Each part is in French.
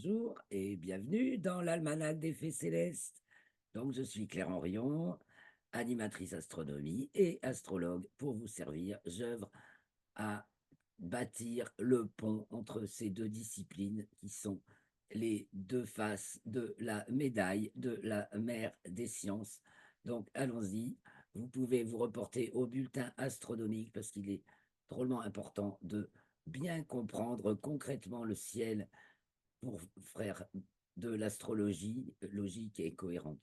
Bonjour et bienvenue dans l'Almanach des Faits Célestes. Donc, je suis Claire Henrion, animatrice astronomie et astrologue. Pour vous servir, j'œuvre à bâtir le pont entre ces deux disciplines qui sont les deux faces de la médaille de la mère des sciences. Donc, allons-y. Vous pouvez vous reporter au bulletin astronomique parce qu'il est drôlement important de bien comprendre concrètement le ciel pour faire de l'astrologie logique et cohérente.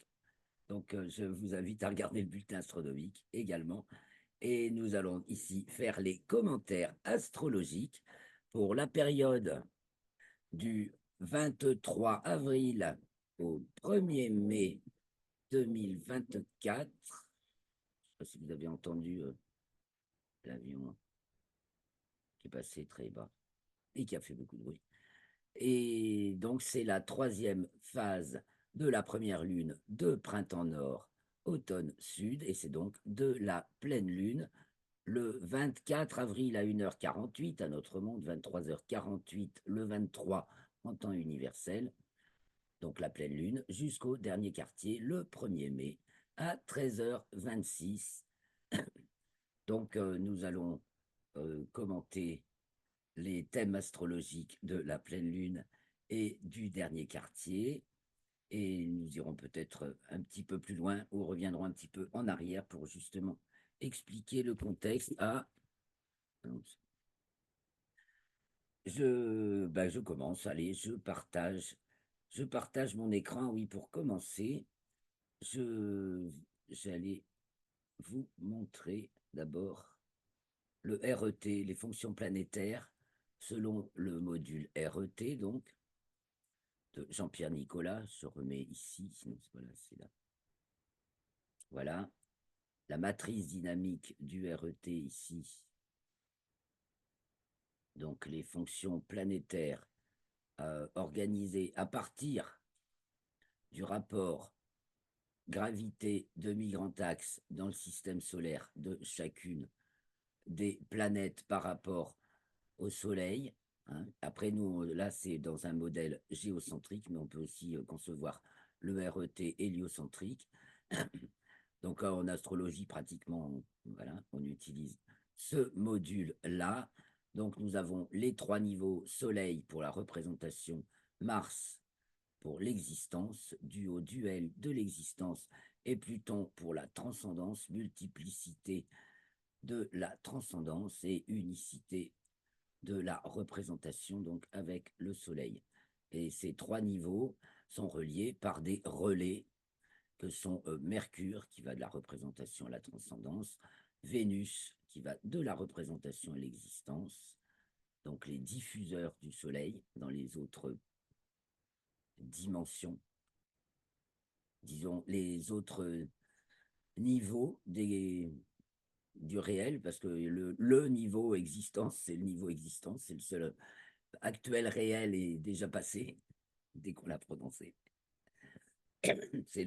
Donc, je vous invite à regarder le bulletin astronomique également. Et nous allons ici faire les commentaires astrologiques pour la période du 23 avril au 1er mai 2024. Je ne sais pas si vous avez entendu l'avion qui est passé très bas et qui a fait beaucoup de bruit. Et donc, c'est la troisième phase de la première lune de printemps nord, automne sud, et c'est donc de la pleine lune le 24 avril à 1h48 à notre monde, 23h48 le 23 en temps universel, donc la pleine lune, jusqu'au dernier quartier le 1er mai à 13h26. Donc, nous allons commenter les thèmes astrologiques de la pleine lune et du dernier quartier. Et nous irons peut-être un petit peu plus loin ou reviendrons un petit peu en arrière pour justement expliquer le contexte à... Je commence, allez, je partage mon écran, oui, pour commencer. J'allais vous montrer d'abord le RET, les fonctions planétaires, selon le module RET, donc, de Jean-Pierre Nicolas. Je remets ici, sinon voilà, c'est là. Voilà, la matrice dynamique du RET ici. Donc, les fonctions planétaires organisées à partir du rapport gravité demi-grand axe dans le système solaire de chacune des planètes par rapport au Soleil. Hein. Après, nous, là, c'est dans un modèle géocentrique, mais on peut aussi concevoir le RET héliocentrique. Donc, en astrologie, pratiquement, voilà, on utilise ce module-là. Donc, nous avons les trois niveaux Soleil pour la représentation, Mars pour l'existence, dû au duel de l'existence, et Pluton pour la transcendance, multiplicité de la transcendance et unicité de la représentation, donc avec le Soleil. Et ces trois niveaux sont reliés par des relais que sont Mercure, qui va de la représentation à la transcendance, Vénus, qui va de la représentation à l'existence, donc les diffuseurs du Soleil dans les autres dimensions, disons les autres niveaux du réel, parce que le niveau existence, c'est le niveau existence, c'est le seul actuel réel est déjà passé dès qu'on l'a prononcé. C'est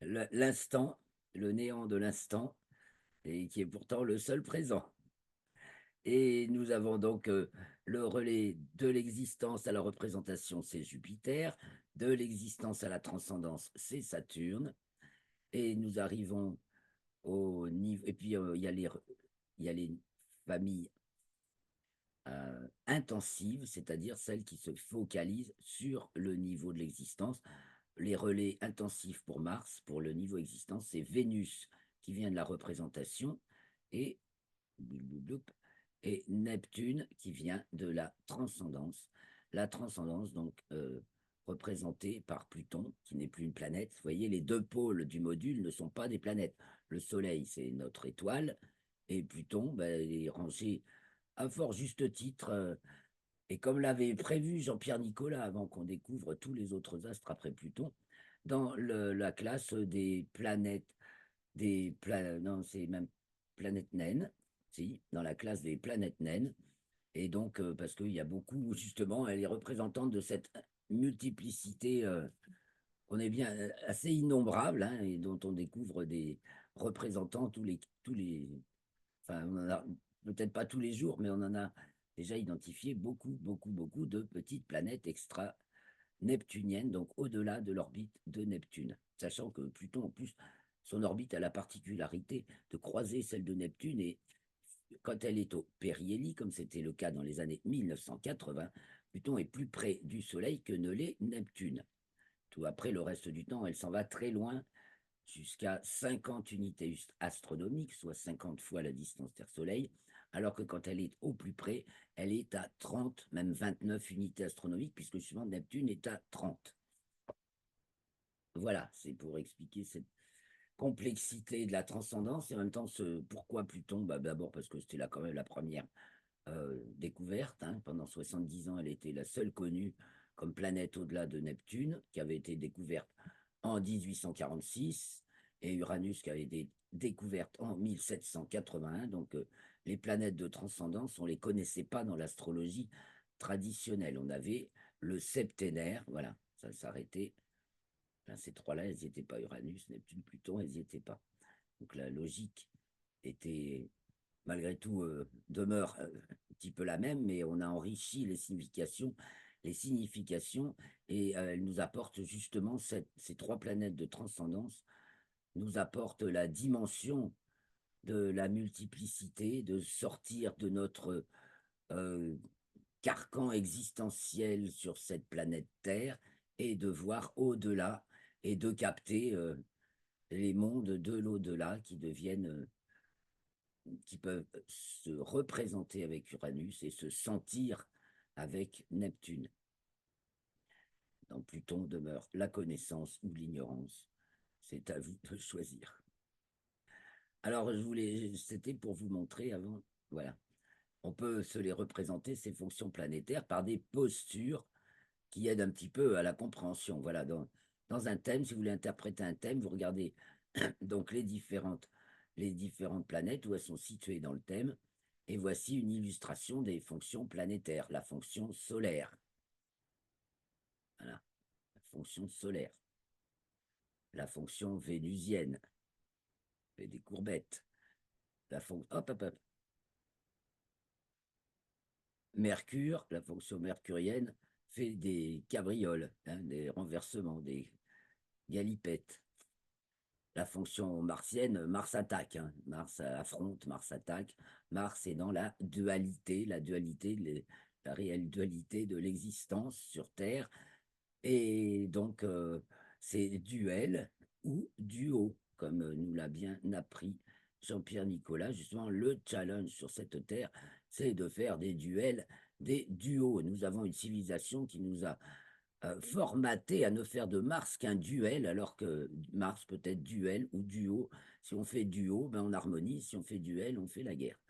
l'instant, le néant de l'instant, et qui est pourtant le seul présent. Et nous avons donc le relais de l'existence à la représentation, c'est Jupiter, de l'existence à la transcendance, c'est Saturne, et nous arrivons au niveau. Et puis, il y a les familles intensives, c'est-à-dire celles qui se focalisent sur le niveau de l'existence. Les relais intensifs pour Mars, pour le niveau existence, c'est Vénus qui vient de la représentation et, et Neptune qui vient de la transcendance. La transcendance, donc, représentée par Pluton, qui n'est plus une planète. Vous voyez, les deux pôles du module ne sont pas des planètes. Le Soleil, c'est notre étoile, et Pluton, ben, est rangé à fort juste titre. Et comme l'avait prévu Jean-Pierre Nicolas avant qu'on découvre tous les autres astres après Pluton, dans la classe des planètes, non, c'est même planètes naines, si, dans la classe des planètes naines. Et donc, parce qu'il y a beaucoup, justement, elle est représentante de cette multiplicité qu'on est bien assez innombrable, hein, et dont on découvre des représentants enfin, on en a peut-être pas tous les jours, mais on en a déjà identifié beaucoup, beaucoup, beaucoup de petites planètes neptunienne, donc au-delà de l'orbite de Neptune. Sachant que Pluton, en plus, son orbite a la particularité de croiser celle de Neptune et quand elle est au périhélie, comme c'était le cas dans les années 1980, Pluton est plus près du Soleil que ne l'est Neptune. Tout après, le reste du temps, elle s'en va très loin, jusqu'à 50 unités astronomiques, soit 50 fois la distance Terre-Soleil, alors que quand elle est au plus près, elle est à 30, même 29 unités astronomiques, puisque justement Neptune est à 30. Voilà, c'est pour expliquer cette complexité de la transcendance et en même temps pourquoi Pluton. D'abord parce que c'était là quand même la première découverte. Hein. Pendant 70 ans, elle était la seule connue comme planète au-delà de Neptune, qui avait été découverte en 1846, et Uranus qui avait été découverte en 1781. Donc, les planètes de transcendance, on ne les connaissait pas dans l'astrologie traditionnelle. On avait le septénaire, voilà, ça s'arrêtait. Là, ces trois-là, elles n'y étaient pas. Uranus, Neptune, Pluton, elles n'y étaient pas. Donc, la logique était malgré tout, demeure un petit peu la même, mais on a enrichi les significations, et elle nous apporte justement ces trois planètes de transcendance, nous apportent la dimension de la multiplicité, de sortir de notre euh, carcan existentiel sur cette planète Terre et de voir au-delà et de capter les mondes de l'au-delà qui deviennent qui peuvent se représenter avec Uranus et se sentir avec Neptune. Dans Pluton demeure la connaissance ou l'ignorance. C'est à vous de choisir. Alors, c'était pour vous montrer avant, voilà. On peut se les représenter, ces fonctions planétaires, par des postures qui aident un petit peu à la compréhension. Voilà, dans un thème, si vous voulez interpréter un thème, vous regardez donc les différentes planètes où elles sont situées dans le thème. Et voici une illustration des fonctions planétaires, la fonction solaire. Voilà, la fonction solaire. La fonction vénusienne, fait des courbettes. Hop, hop, hop. Mercure, la fonction mercurienne, fait des cabrioles, hein, des renversements, des galipettes. La fonction martienne, Mars attaque, hein. Mars affronte, Mars attaque. Mars est dans la dualité, la réelle dualité de l'existence sur Terre. Et donc, c'est duel ou duo, comme nous l'a bien appris Jean-Pierre Nicolas. Justement, le challenge sur cette terre, c'est de faire des duels, des duos. Nous avons une civilisation qui nous a formaté à ne faire de Mars qu'un duel, alors que Mars peut être duel ou duo. Si on fait duo, ben on harmonise. Si on fait duel, on fait la guerre.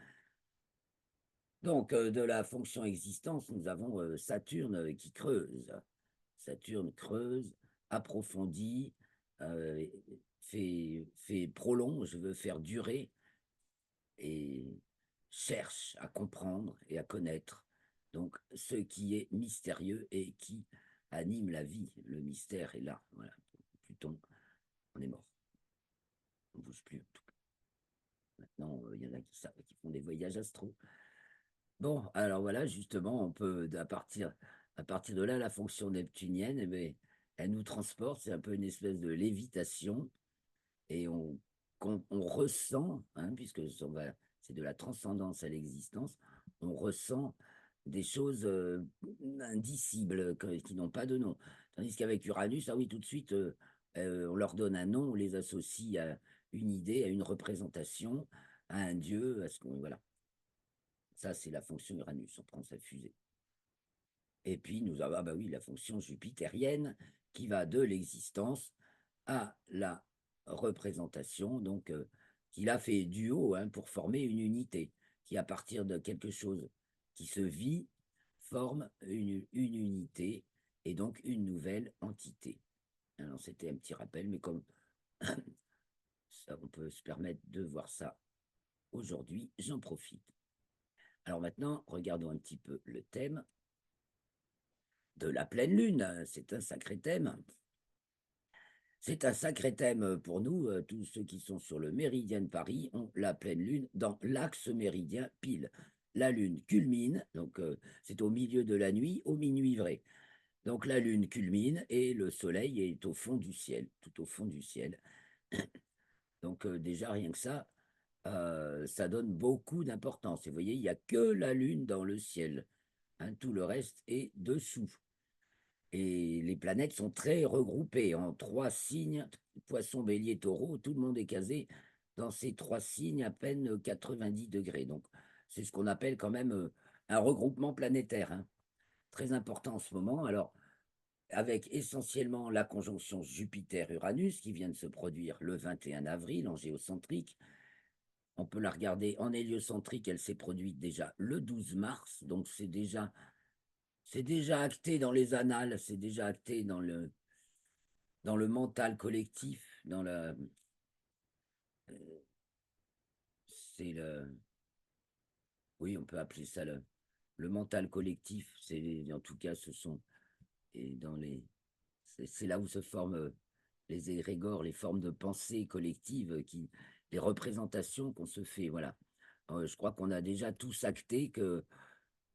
Donc, de la fonction existence, nous avons Saturne qui creuse. Saturne creuse, approfondit, euh, prolonge, veut faire durer et cherche à comprendre et à connaître. Donc, ce qui est mystérieux et qui anime la vie. Le mystère est là. Voilà. Pluton, on est mort. On ne bouge plus. Maintenant, il y en a qui font des voyages astro. Bon, alors voilà, justement, on peut, à partir de là, la fonction neptunienne, eh bien, elle nous transporte, c'est un peu une espèce de lévitation, et on ressent, hein, puisque c'est de la transcendance à l'existence, on ressent des choses indicibles, qui n'ont pas de nom. Tandis qu'avec Uranus, ah oui, tout de suite, on leur donne un nom, on les associe à une idée, à une représentation, à un dieu, à ce qu'on, voilà. Ça, c'est la fonction Uranus, on prend sa fusée. Et puis, nous avons, ah bah oui, la fonction jupitérienne qui va de l'existence à la représentation, donc qu'il a fait duo, hein, pour former une unité, qui à partir de quelque chose qui se vit, forme une unité et donc une nouvelle entité. Alors, c'était un petit rappel, mais comme ça, on peut se permettre de voir ça aujourd'hui, j'en profite. Alors maintenant, regardons un petit peu le thème de la pleine lune. C'est un sacré thème. C'est un sacré thème pour nous. Tous ceux qui sont sur le méridien de Paris ont la pleine lune dans l'axe méridien pile. La lune culmine, donc c'est au milieu de la nuit, au minuit vrai. Donc la Lune culmine et le Soleil est au fond du ciel, tout au fond du ciel. Donc déjà, rien que ça donne beaucoup d'importance. Et vous voyez, il n'y a que la Lune dans le ciel, hein, tout le reste est dessous. Et les planètes sont très regroupées en trois signes, Poisson, Bélier, Taureau, tout le monde est casé dans ces trois signes à peine 90 degrés. Donc c'est ce qu'on appelle quand même un regroupement planétaire, hein, très important en ce moment. Alors, avec essentiellement la conjonction Jupiter-Uranus qui vient de se produire le 21 avril en géocentrique. On peut la regarder en héliocentrique, elle s'est produite déjà le 12 mars, donc c'est déjà acté dans les annales, c'est déjà acté dans le mental collectif, c'est le, oui, on peut appeler ça le mental collectif, c'est, en tout cas, ce sont, et dans les, c'est là où se forment les égrégores, les formes de pensée collective, les représentations qu'on se fait, voilà. Je crois qu'on a déjà tous acté que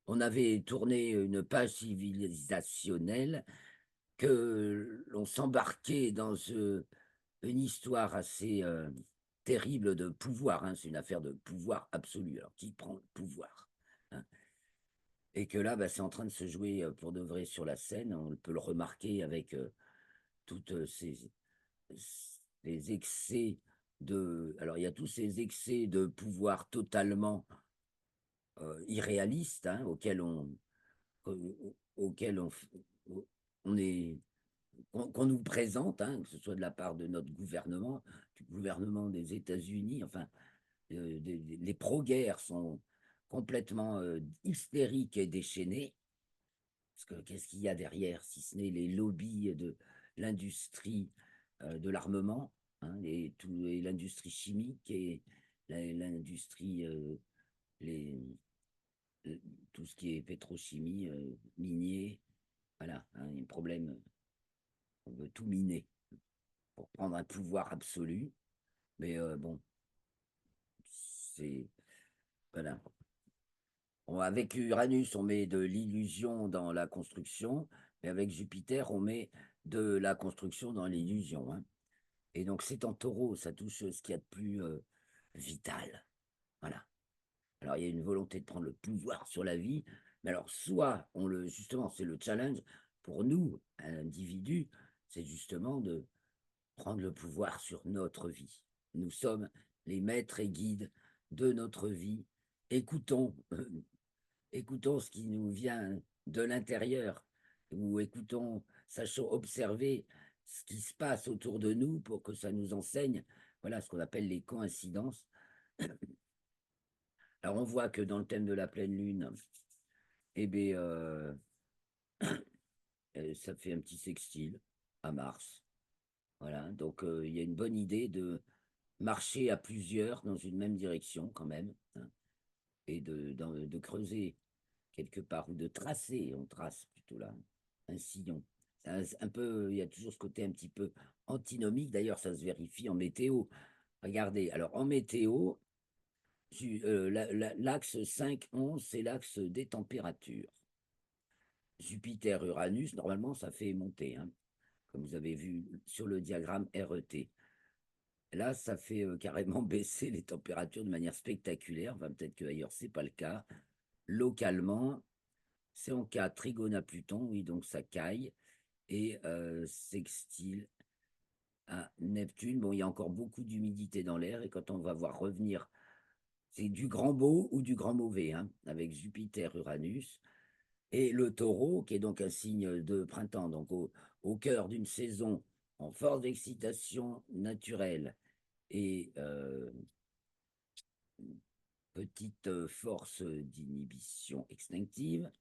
on avait tourné une page civilisationnelle, que l'on s'embarquait dans une histoire assez terrible de pouvoir, hein. C'est une affaire de pouvoir absolu. Alors, qui prend le pouvoir, hein? Et que là, bah, c'est en train de se jouer pour de vrai sur la scène. On peut le remarquer avec toutes ces excès de... Alors, il y a tous ces excès de pouvoir totalement irréalistes, hein, auquel on est, qu'on nous présente, hein, que ce soit de la part de notre gouvernement, du gouvernement des États-Unis, enfin, les pro-guerres sont complètement hystériques et déchaînés. Parce que qu'est-ce qu'il y a derrière, si ce n'est les lobbies de l'industrie de l'armement, hein, et l'industrie chimique et l'industrie, les, tout ce qui est pétrochimie, minier, voilà, hein, il y a un problème, on veut tout miner pour prendre un pouvoir absolu, mais bon, c'est, voilà. Avec Uranus, on met de l'illusion dans la construction, mais avec Jupiter, on met de la construction dans l'illusion, hein. Et donc, c'est en taureau, ça touche ce qu'il y a de plus vital. Voilà. Alors, il y a une volonté de prendre le pouvoir sur la vie, mais alors, soit justement, c'est le challenge pour nous, individus, c'est justement de prendre le pouvoir sur notre vie. Nous sommes les maîtres et guides de notre vie. Écoutons, écoutons ce qui nous vient de l'intérieur, ou écoutons, sachons observer ce qui se passe autour de nous pour que ça nous enseigne, voilà ce qu'on appelle les coïncidences. Alors on voit que dans le thème de la pleine lune, eh bien, ça fait un petit sextile à Mars. Voilà, donc il y a une bonne idée de marcher à plusieurs dans une même direction quand même, hein, et de creuser quelque part, ou de tracer, on trace plutôt là, un sillon. Un peu, il y a toujours ce côté un petit peu antinomique, d'ailleurs ça se vérifie en météo. Regardez, alors en météo, l'axe 5-11, c'est l'axe des températures. Jupiter-Uranus, normalement ça fait monter, hein, comme vous avez vu sur le diagramme RET. Là, ça fait carrément baisser les températures de manière spectaculaire. Enfin, peut-être qu'ailleurs, ce n'est pas le cas. Localement, c'est en cas trigone à Pluton, oui, donc ça caille, et sextile à Neptune. Bon, il y a encore beaucoup d'humidité dans l'air, et quand on va voir revenir, c'est du grand beau ou du grand mauvais, hein, avec Jupiter, Uranus, et le taureau, qui est donc un signe de printemps, donc au cœur d'une saison en force d'excitation naturelle et petite force d'inhibition extinctive,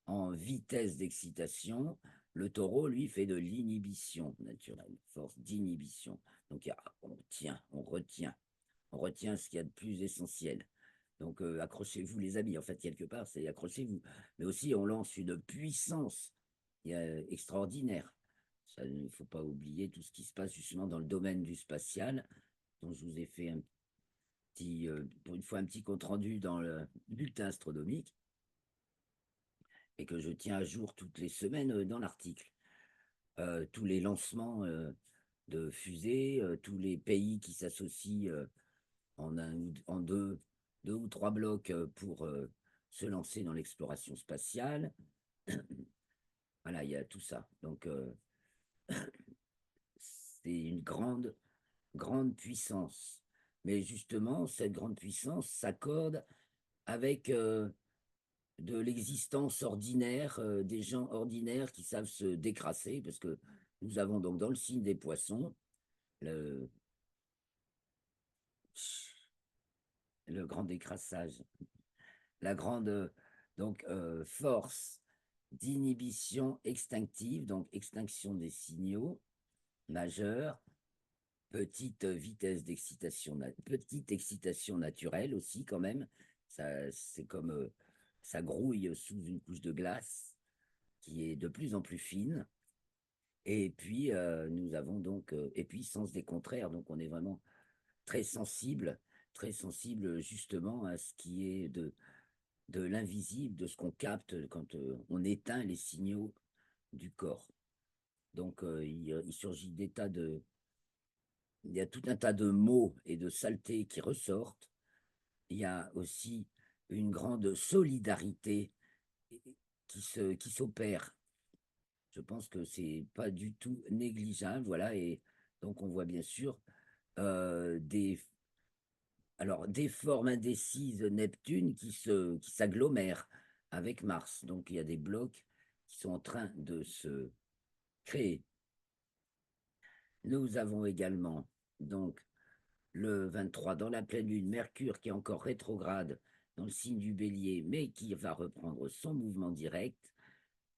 en vitesse d'excitation. Le taureau, lui, fait de l'inhibition naturelle, force d'inhibition. Donc, on tient, on retient ce qu'il y a de plus essentiel. Donc, accrochez-vous, les amis. En fait, quelque part, c'est accrochez-vous. Mais aussi, on lance une puissance extraordinaire. Il ne faut pas oublier tout ce qui se passe justement dans le domaine du spatial, dont je vous ai fait pour une fois, un petit compte rendu dans le bulletin astronomique. et que je tiens à jour toutes les semaines dans l'article. Tous les lancements de fusées, tous les pays qui s'associent en deux ou trois blocs pour se lancer dans l'exploration spatiale. Voilà, il y a tout ça. Donc, c'est une grande puissance. Mais justement, cette grande puissance s'accorde avec de l'existence ordinaire, des gens ordinaires qui savent se décrasser, parce que nous avons donc dans le signe des poissons le, le grand décrassage, la grande donc, force d'inhibition extinctive, donc extinction des signaux majeurs, petite vitesse d'excitation, petite excitation naturelle aussi quand même. Ça, c'est comme ça grouille sous une couche de glace qui est de plus en plus fine. Et puis, nous avons donc, et puis sens des contraires, donc on est vraiment très très sensible justement à ce qui est de l'invisible, de ce qu'on capte quand on éteint les signaux du corps. Donc, il surgit des tas de, il y a tout un tas de mots et de saletés qui ressortent. Il y a aussi une grande solidarité qui s'opère. Je pense que c'est pas du tout négligeable, voilà. Et donc, on voit bien sûr des, alors, des formes indécises de Neptune qui s'agglomèrent avec Mars. Donc, il y a des blocs qui sont en train de se créer. Nous avons également, donc, le 23, dans la pleine lune, Mercure qui est encore rétrograde dans le signe du Bélier, mais qui va reprendre son mouvement direct.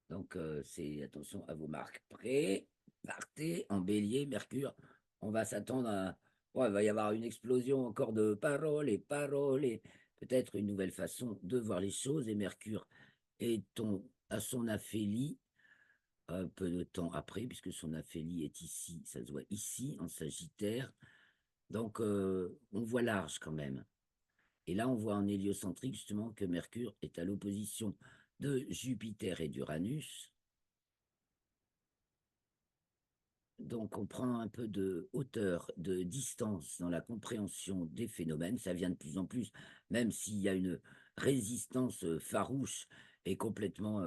Donc, c'est attention à vos marques. Prêt, partez en Bélier, Mercure. On va s'attendre à. Ouais, il va y avoir une explosion encore de paroles et peut-être une nouvelle façon de voir les choses. Et Mercure est à son aphélie un peu de temps après, puisque son aphélie est ici, ça se voit ici, en Sagittaire. Donc, on voit large quand même. Et là, on voit en héliocentrique, justement, que Mercure est à l'opposition de Jupiter et d'Uranus. Donc, on prend un peu de hauteur, de distance dans la compréhension des phénomènes. Ça vient de plus en plus, même s'il y a une résistance farouche et complètement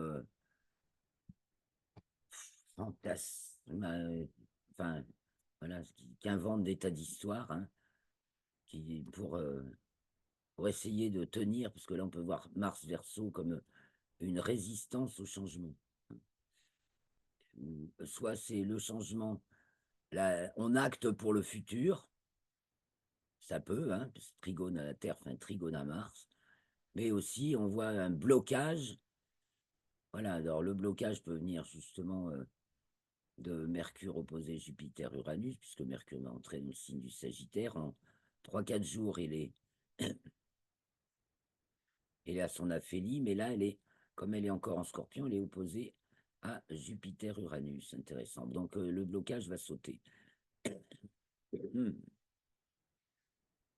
fantasme, enfin, voilà, qui invente des tas d'histoires, hein, pour essayer de tenir, parce que là, on peut voir Mars Verseau comme une résistance au changement. Soit c'est le changement, là, on acte pour le futur, ça peut, hein, parce que trigone à la Terre fait un trigone à Mars, mais aussi on voit un blocage. Voilà, alors le blocage peut venir justement de Mercure opposé Jupiter-Uranus, puisque Mercure va entrer dans le signe du Sagittaire. En 3 4 jours, elle est à son aphélie, mais là, comme elle est encore en Scorpion, elle est opposée à Jupiter-Uranus. Intéressant. Donc le blocage va sauter.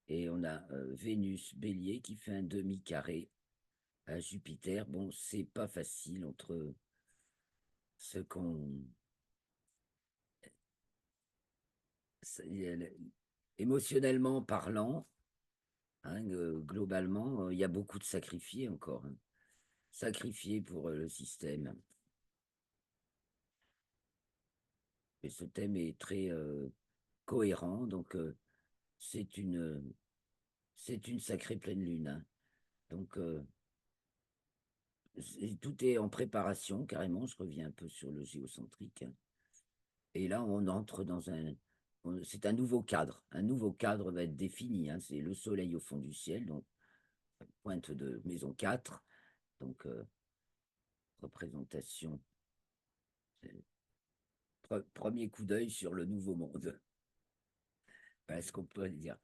Et on a Vénus Bélier qui fait un demi-carré à Jupiter. Bon, c'est pas facile entre ce qu'on. Émotionnellement parlant, hein, globalement, il y a beaucoup de sacrifiés encore, hein. Sacrifiés pour le système. Et ce thème est très cohérent, donc c'est une sacrée pleine lune, hein. Donc, tout est en préparation, carrément. Je reviens un peu sur le géocentrique, hein. Et là, on entre dans c'est un nouveau cadre. Un nouveau cadre va être défini, hein. C'est le soleil au fond du ciel, donc pointe de maison 4. Donc, représentation. Premier coup d'œil sur le nouveau monde. Est-ce qu'on peut dire?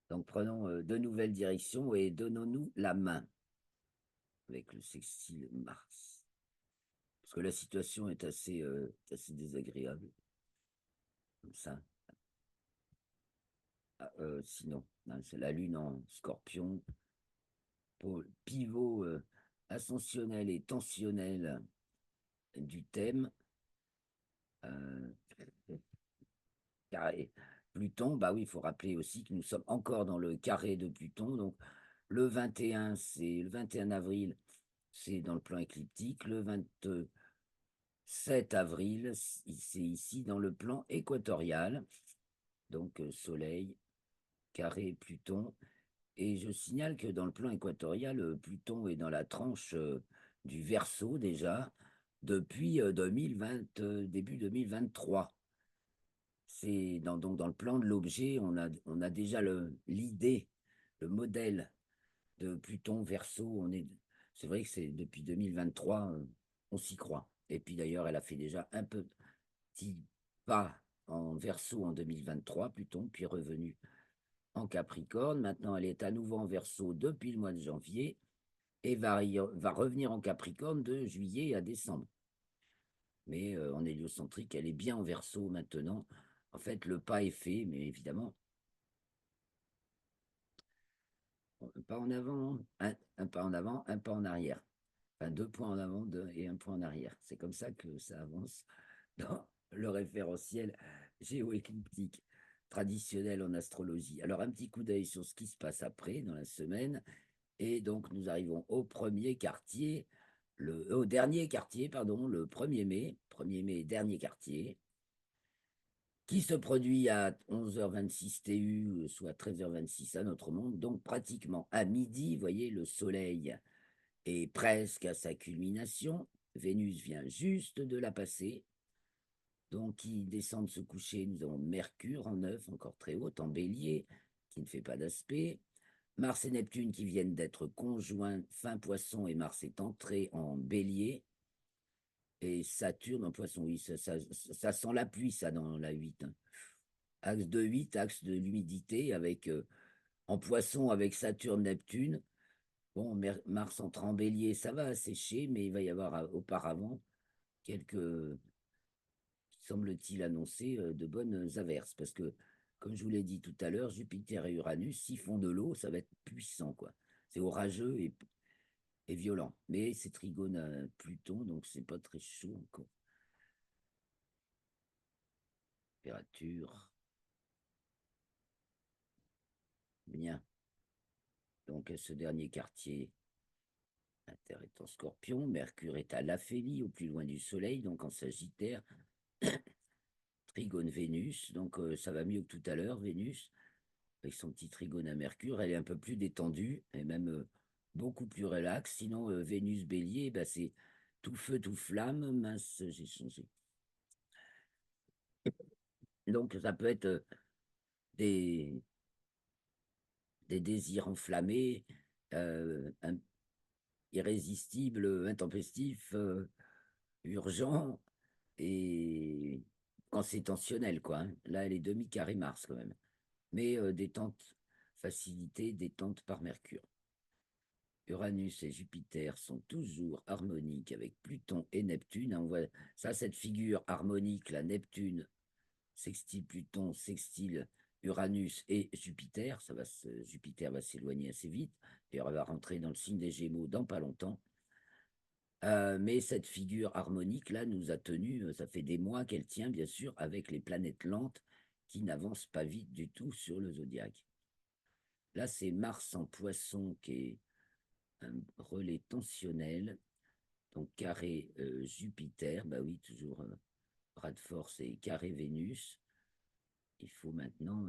Donc, prenons de nouvelles directions et donnons-nous la main avec le sextile Mars. Parce que la situation est assez désagréable. Comme ça. Ah, sinon, hein, c'est la Lune en Scorpion. pivot ascensionnel et tensionnel du thème. euh, Carré. Pluton, bah oui, il faut rappeler aussi que nous sommes encore dans le carré de Pluton. Donc, le 21, c'est le 21 avril, c'est dans le plan écliptique. Le 27 avril, c'est ici dans le plan équatorial. Donc, Soleil, carré, Pluton. Et je signale que dans le plan équatorial, Pluton est dans la tranche du Verseau déjà depuis 2020, début 2023. C'est donc dans le plan de l'objet, on a déjà l'idée, le modèle de Pluton Verseau. C'est vrai que c'est depuis 2023, on s'y croit. Et puis d'ailleurs, elle a fait déjà un petit pas en Verseau en 2023, Pluton, puis revenu en Capricorne. Maintenant, elle est à nouveau en Verseau depuis le mois de janvier et va revenir en Capricorne de juillet à décembre. Mais en héliocentrique, elle est bien en Verseau maintenant. En fait, le pas est fait, mais évidemment, un pas en avant, un pas en avant, un pas en arrière. Enfin, 2 points en avant et un point en arrière. C'est comme ça que ça avance dans le référentiel géoécliptique traditionnel en astrologie. Alors, un petit coup d'œil sur ce qui se passe après dans la semaine. Et donc, nous arrivons au premier quartier, au dernier quartier, pardon, le 1er mai, dernier quartier, qui se produit à 11h26 TU, soit 13h26 à notre monde, donc pratiquement à midi. Vous voyez, le soleil est presque à sa culmination. Vénus vient juste de la passer. Donc, il descend de se coucher. Nous avons Mercure en 9, encore très haute, en bélier, qui ne fait pas d'aspect. Mars et Neptune qui viennent d'être conjoints fin poisson et Mars est entré en bélier. Et Saturne en poisson, oui, ça sent la pluie, ça, dans la 8. Hein. Axe de 8, axe de l'humidité, avec en poisson avec Saturne, Neptune. Bon, Mars entre en bélier, ça va sécher, mais il va y avoir auparavant quelques, semble-t-il, annoncer de bonnes averses. Parce que, comme je vous l'ai dit tout à l'heure, Jupiter et Uranus, s'ils font de l'eau, ça va être puissant, quoi. C'est orageux et violent. Mais c'est trigone à Pluton, donc c'est pas très chaud encore. Température. Bien. Donc, ce dernier quartier, la Terre est en Scorpion, Mercure est à l'aphélie, au plus loin du Soleil, donc en Sagittaire, trigone Vénus, donc ça va mieux que tout à l'heure, Vénus, avec son petit trigone à Mercure, elle est un peu plus détendue, et même beaucoup plus relaxe, sinon Vénus Bélier, bah, c'est tout feu, tout flamme, mince, j'ai changé. Donc ça peut être des, des désirs enflammés, irrésistibles, intempestifs, urgents, et quand c'est tensionnel, quoi. Hein. Là, elle est demi-carré Mars, quand même. Mais détente, facilité, détente par Mercure. Uranus et Jupiter sont toujours harmoniques avec Pluton et Neptune. On voit ça, cette figure harmonique, la Neptune, sextile Pluton, sextile Uranus et Jupiter. Jupiter va s'éloigner assez vite et elle va rentrer dans le signe des Gémeaux dans pas longtemps. Mais cette figure harmonique-là nous a tenus, ça fait des mois qu'elle tient, bien sûr, avec les planètes lentes qui n'avancent pas vite du tout sur le zodiaque. Là, c'est Mars en poisson qui est un relais tensionnel, donc carré Jupiter, bah oui, toujours bras de force et carré Vénus. Il faut maintenant,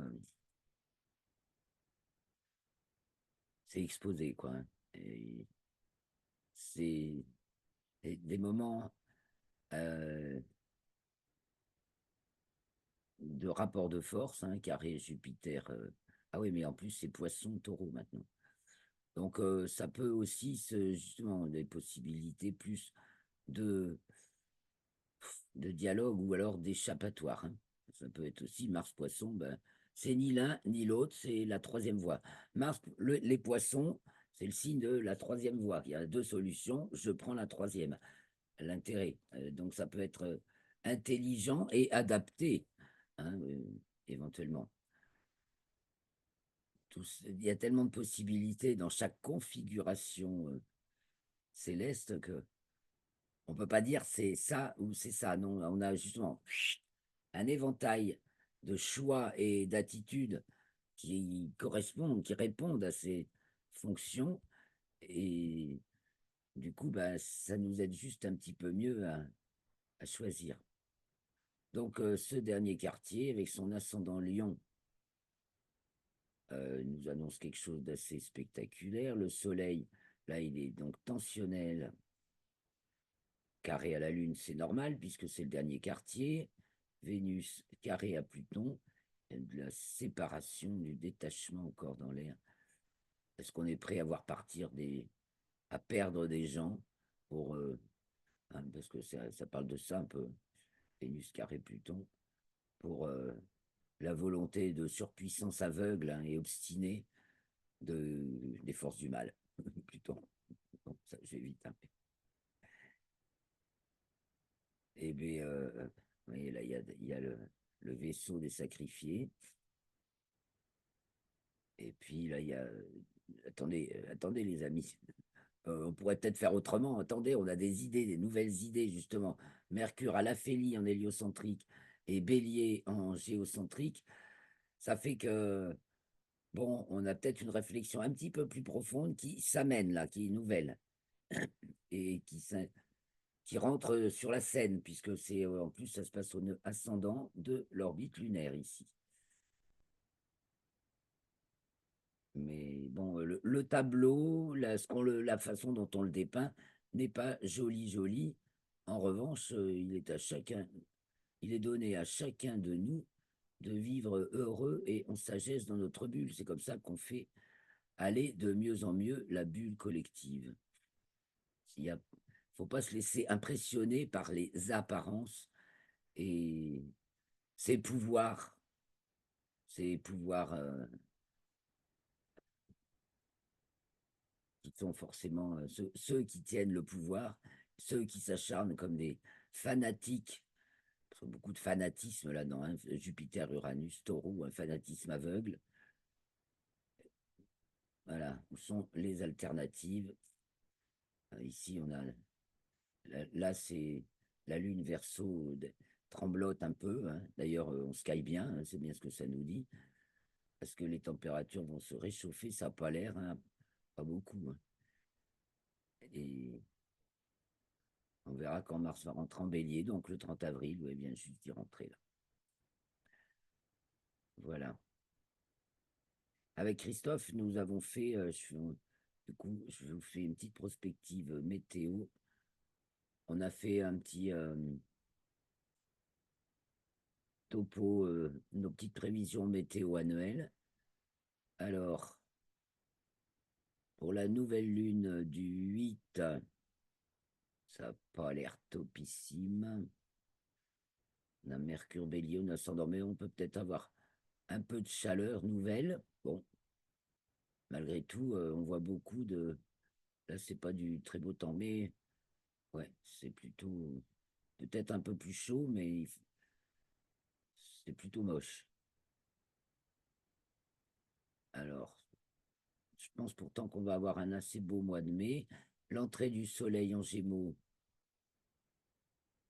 c'est exposé, quoi. Hein. Et c'est des moments euh, de rapport de force, hein, carré Jupiter. Ah oui, mais en plus, c'est Poisson, Taureau maintenant. Donc, ça peut aussi, justement, des possibilités plus de, de dialogue ou alors d'échappatoire. Hein. Ça peut être aussi Mars-Poisson, ben, c'est ni l'un ni l'autre, c'est la troisième voie. Les poissons, c'est le signe de la troisième voie. Il y a deux solutions, je prends la troisième. L'intérêt. Donc, ça peut être intelligent et adapté, hein, éventuellement. il y a tellement de possibilités dans chaque configuration céleste que on ne peut pas dire c'est ça ou c'est ça. Non, on a justement un éventail de choix et d'attitudes qui correspondent, qui répondent à ces fonctions. Et du coup, bah, ça nous aide juste un petit peu mieux à choisir. Donc, ce dernier quartier, avec son ascendant Lion, nous annonce quelque chose d'assez spectaculaire. Le Soleil, là, il est donc tensionnel, carré à la Lune, c'est normal, puisque c'est le dernier quartier. Vénus, carré à Pluton, il y a de la séparation, du détachement encore dans l'air. Est-ce qu'on est prêt à voir partir à perdre des gens pour, parce que ça parle de ça un peu, Vénus carré Pluton, pour la volonté de surpuissance aveugle, hein, et obstinée des forces du mal, Pluton. Bon, ça, je vais vite, hein. Et bien, vous voyez, là, il y a le vaisseau des sacrifiés. Et puis là, il y a. Attendez, les amis. On pourrait peut-être faire autrement. Attendez, on a des idées, des nouvelles idées, justement. Mercure à l'aphélie en héliocentrique et Bélier en géocentrique. Ça fait que, bon, on a peut-être une réflexion un petit peu plus profonde qui s'amène là, qui est nouvelle et qui rentre sur la scène, puisque c'est en plus, ça se passe au nœud ascendant de l'orbite lunaire ici. Mais bon, le tableau, la façon dont on le dépeint n'est pas joli. En revanche, il est donné à chacun de nous de vivre heureux et en sagesse dans notre bulle. C'est comme ça qu'on fait aller de mieux en mieux la bulle collective. Il ne faut pas se laisser impressionner par les apparences et ces pouvoirs, ces pouvoirs qui sont forcément ceux qui tiennent le pouvoir, ceux qui s'acharnent comme des fanatiques, parce qu'il y a beaucoup de fanatisme là-dedans, hein, Jupiter, Uranus, Taureau, un fanatisme aveugle. Voilà, où sont les alternatives? Ici, on a, là, c'est la Lune Verseau tremblote un peu, hein. D'ailleurs, on se caille bien, hein, c'est bien ce que ça nous dit, parce que les températures vont se réchauffer, ça n'a pas l'air, hein, pas beaucoup, hein. Et on verra quand Mars va rentrer en bélier, donc le 30 avril, où elle vient juste d'y rentrer là. Voilà. Avec Christophe, nous avons fait, du coup, je vous fais une petite prospective météo. On a fait un petit topo, nos petites prévisions météo annuelles. Alors, pour la nouvelle lune du 8, ça n'a pas l'air topissime. On a Mercure Bélier, on a ascendant, mais on peut peut-être avoir un peu de chaleur nouvelle. Bon, malgré tout, on voit beaucoup de. Là, c'est pas du très beau temps, mais ouais, c'est plutôt peut-être un peu plus chaud, mais c'est plutôt moche. Alors, je pense pourtant qu'on va avoir un assez beau mois de mai. L'entrée du soleil en Gémeaux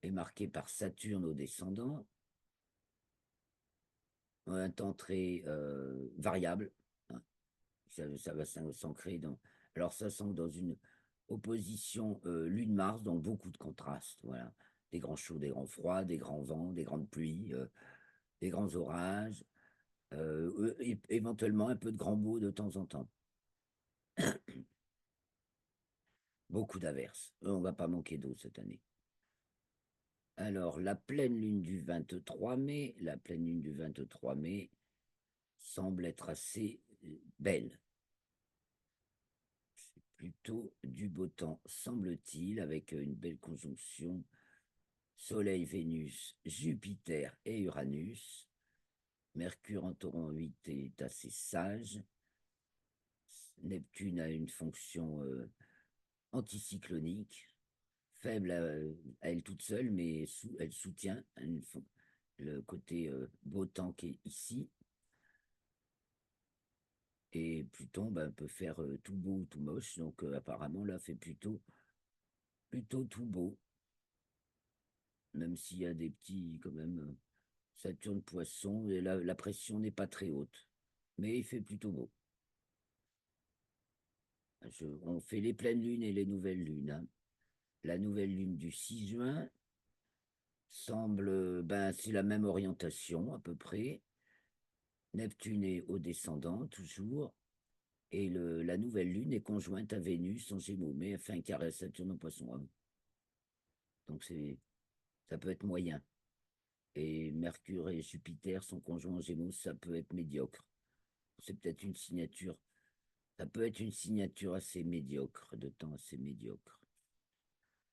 est marquée par Saturne au descendant. Un temps très variable, hein. Ça va s'ancrer dans. Alors, ça s'ancre dans une opposition Lune-Mars, donc beaucoup de contrastes. Voilà. Des grands chauds, des grands froids, des grands vents, des grandes pluies, des grands orages, éventuellement un peu de grand beau de temps en temps. Beaucoup d'averses. On ne va pas manquer d'eau cette année. Alors, la pleine lune du 23 mai, la pleine lune du 23 mai semble être assez belle. C'est plutôt du beau temps, semble-t-il, avec une belle conjonction Soleil, Vénus, Jupiter et Uranus. Mercure en taureau en 8 est assez sage. Neptune a une fonction anticyclonique, faible à elle toute seule, mais elle soutient le côté beau temps qui est ici. Et Pluton ben, peut faire tout beau ou tout moche. Donc apparemment, là, fait plutôt tout beau. Même s'il y a des petits, quand même, Saturne Poisson, et la pression n'est pas très haute. Mais il fait plutôt beau. On fait les pleines lunes et les nouvelles lunes, hein. La nouvelle lune du 6 juin semble, ben, c'est la même orientation à peu près. Neptune est au descendant, toujours. Et la nouvelle lune est conjointe à Vénus en Gémeaux, mais elle fait un carré à Saturne en Poisson, hein. Donc ça peut être moyen. Et Mercure et Jupiter sont conjoints en Gémeaux, ça peut être médiocre. C'est peut-être une signature. Ça peut être une signature assez médiocre, de temps assez médiocre.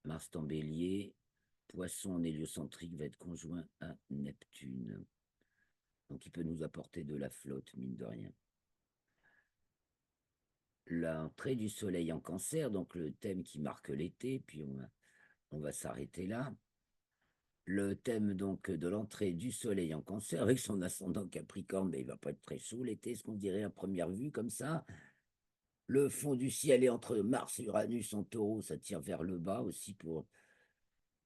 Mars en Bélier, Poisson en héliocentrique va être conjoint à Neptune. Donc il peut nous apporter de la flotte, mine de rien. L'entrée du Soleil en Cancer, donc le thème qui marque l'été, puis on va s'arrêter là. Le thème donc de l'entrée du Soleil en Cancer avec son ascendant Capricorne, mais il va pas être très chaud l'été, ce qu'on dirait à première vue comme ça. Le fond du ciel est entre Mars et Uranus en Taureau, ça tire vers le bas aussi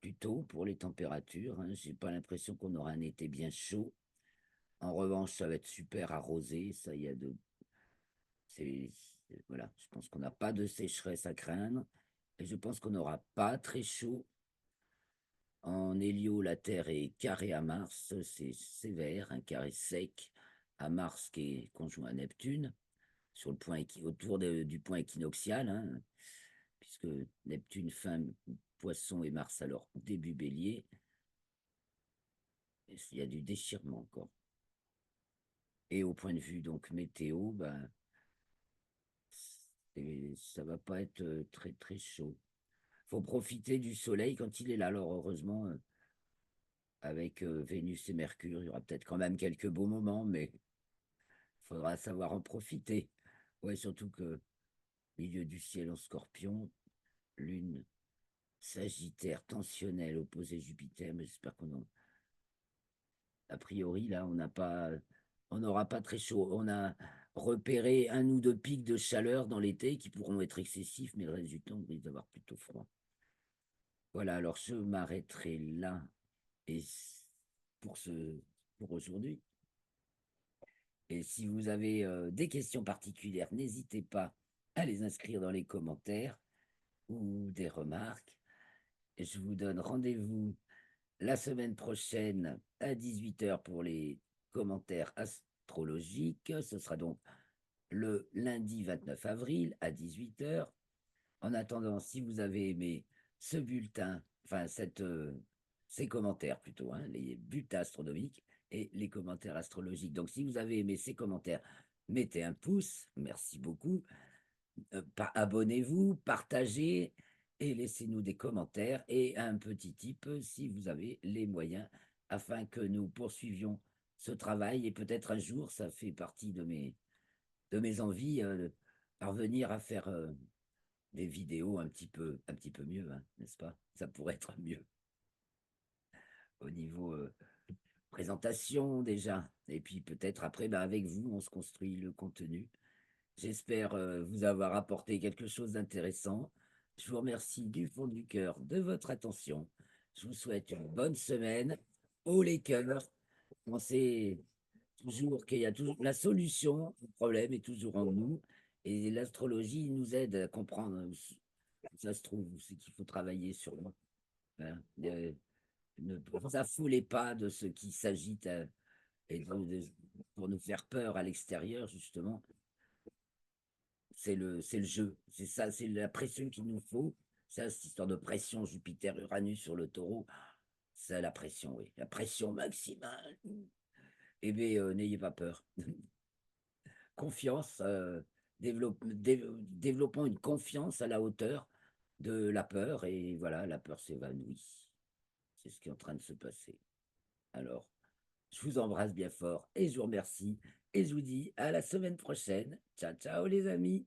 plutôt pour les températures, hein. J'ai pas l'impression qu'on aura un été bien chaud. En revanche, ça va être super arrosé, ça il y a de voilà, je pense qu'on n'a pas de sécheresse à craindre et je pense qu'on n'aura pas très chaud. En Hélio, la Terre est carrée à Mars, c'est sévère, un carré sec à Mars qui est conjoint à Neptune, sur le point du point équinoxial, hein, puisque Neptune fin Poisson et Mars alors début Bélier, il y a du déchirement encore. Et au point de vue donc météo, ben, ça va pas être très très chaud. Faut profiter du soleil quand il est là. Alors heureusement, avec Vénus et Mercure, il y aura peut-être quand même quelques beaux moments, mais il faudra savoir en profiter. Ouais, surtout que milieu du ciel en Scorpion, Lune Sagittaire tensionnelle opposée Jupiter, mais j'espère qu'on en... A priori, là, on n'aura pas très chaud. On a repéré un ou deux pics de chaleur dans l'été qui pourront être excessifs, mais le reste du temps, on risque d'avoir plutôt froid. Voilà, alors je m'arrêterai là et pour pour aujourd'hui. Et si vous avez des questions particulières, n'hésitez pas à les inscrire dans les commentaires ou des remarques. Et je vous donne rendez-vous la semaine prochaine à 18 h pour les commentaires astrologiques. Ce sera donc le lundi 29 avril à 18 h. En attendant, si vous avez aimé ce bulletin, enfin ces commentaires plutôt, hein, les bulletins astronomiques et les commentaires astrologiques. Donc si vous avez aimé ces commentaires, mettez un pouce, merci beaucoup. Abonnez-vous, partagez et laissez-nous des commentaires et un petit tip si vous avez les moyens afin que nous poursuivions ce travail et peut-être un jour, ça fait partie de mes envies, parvenir à faire des vidéos un petit peu mieux, hein, n'est-ce pas? Ça pourrait être mieux au niveau présentation déjà. Et puis peut-être après, ben, avec vous, on se construit le contenu. J'espère vous avoir apporté quelque chose d'intéressant. Je vous remercie du fond du cœur de votre attention. Je vous souhaite une bonne semaine. Haut les cœurs. Pensez toujours qu'il y a toujours la solution au problème est toujours en nous. Et l'astrologie nous aide à comprendre où ça se trouve, c'est qu'il faut travailler sur moi. Hein. Ne vous affolez pas de ce qui s'agite pour nous faire peur à l'extérieur, justement. C'est le jeu. C'est ça, c'est la pression qu'il nous faut. Ça, cette histoire de pression Jupiter-Uranus sur le taureau, c'est la pression, oui. La pression maximale. Eh bien, n'ayez pas peur. Confiance, développons une confiance à la hauteur de la peur. Et voilà, la peur s'évanouit. C'est ce qui est en train de se passer. Alors, je vous embrasse bien fort et je vous remercie. Et je vous dis à la semaine prochaine. Ciao, ciao les amis.